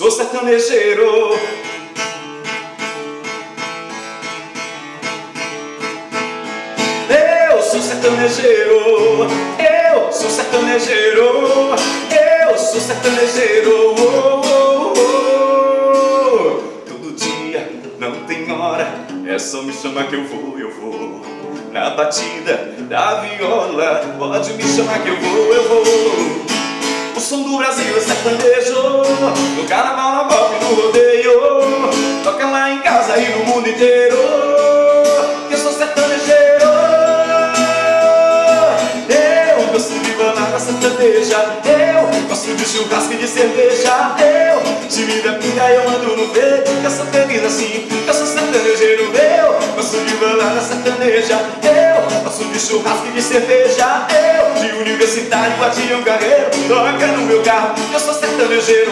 sou sertanejeiro. Eu sou sertanejeiro, eu sou sertanejeiro, eu sou sertanejeiro. Todo dia, não tem hora, é só me chamar que eu vou. Na batida da viola, pode me chamar que eu vou. O som do Brasil é sertanejo, no carnaval, na pop e no rodeio. Toca lá em casa e no mundo inteiro, que eu sou sertanejeiro. Eu gosto de balada sertaneja, eu gosto de churrasco e de cerveja. Eu, de vida pinga, eu ando no peito, que eu sou feliz assim, que eu sou sertanejeiro. Eu gosto de balada sertaneja, eu gosto de churrasco e de cerveja. Eu, de universitário a Tião Carreiro, toca no meu carro, eu sou sertanejeiro.